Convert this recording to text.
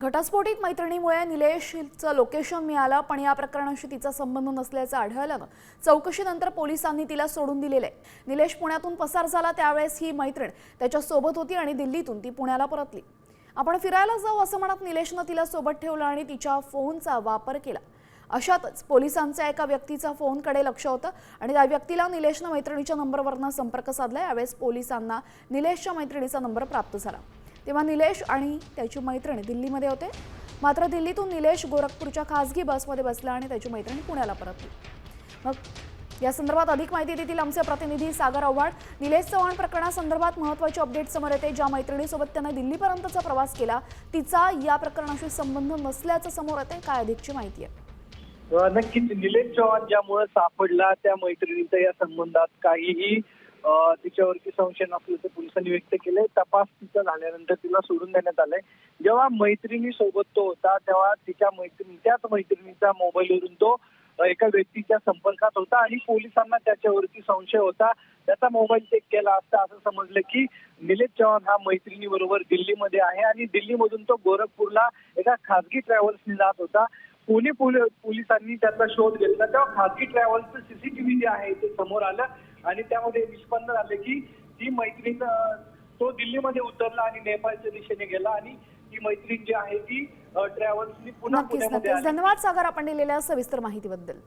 घटस्फोटित मैत्रिणीमुळे निलेशचं location मिळालं, पण या प्रकरणाशी तिचा संबंध नसल्याचं आढळल्यानं चौकशीनंतर पोलिसांनी तिला सोडून दिलेले। निलेश पुण्यातून पसार झाला त्यावेळेस ही मैत्रीण त्याच्या सोबत होती आणि दिल्लीतून ती पुण्याला परतली। आपण फिरायला जाऊ असं म्हणत निलेशनं तिला सोबत ठेवलं आणि तिच्या फोनचा वापर केला। अशातच पोलिसांच्या एका व्यक्तीचा फोनकडे लक्ष होतं आणि त्या व्यक्तीला निलेशनं मैत्रिणीच्या नंबरवरून संपर्क साधला। यावेळेस पोलिसांना निलेशच्या मैत्रिणीचा नंबर प्राप्त झाला। तेव्हा निलेश आणि त्याची मैत्रीण दिल्लीमध्ये होते, मात्र दिल्लीतून निलेश गोरखपूरच्या खासगी बसमध्ये बसला आणि त्याची मैत्रीण पुण्याला परतली। मग या संदर्भात अधिक माहिती देतील आमचे प्रतिनिधी सागर आव्हाड। निलेश चव्हाण प्रकरणासंदर्भात महत्त्वाची अपडेट समोर येते। ज्या मैत्रिणीसोबत त्याने दिल्लीपर्यंतचा प्रवास केला तिचा या प्रकरणाशी संबंध नसल्याचं समोर येते, काय अधिकची माहिती आहे? नक्कीच निलेश चव्हाण ज्यामुळे सापडला त्या मैत्रिणीच्या या संबंधात काहीही तिच्यावरती संशय नसल्याचं पोलिसांनी व्यक्त केलंय। तपास तिचा झाल्यानंतर तिला सोडून देण्यात आलंय। जेव्हा मैत्रिणी सोबत तो होता तेव्हा त्याच मैत्रिणीच्या मोबाईलवरून तो एका व्यक्तीच्या संपर्कात होता आणि पोलिसांना त्याच्यावरती संशय होता। त्याचा मोबाईल चेक केला असता असं समजलं की निलेश चव्हाण हा मैत्रिणीबरोबर दिल्लीमध्ये आहे आणि दिल्लीमधून तो गोरखपूरला एका खासगी ट्रॅव्हल्सने जात होता। पुणे पोलिसांनी त्याचा शोध घेतला तेव्हा खासगी ट्रॅव्हल्सचं सीसीटीव्ही जे आहे ते समोर आलं आणि त्यामध्ये निष्पन्न झालं की ती मैत्रीण तो दिल्लीमध्ये उतरला आणि नेपाळच्या दिशेने गेला आणि ती मैत्रीण जी आहे ती ट्रॅव्हल्सनी पुन्हा पुण्यामध्ये आली। धन्यवाद सागर, आपण दिलेल्या सविस्तर माहितीबद्दल।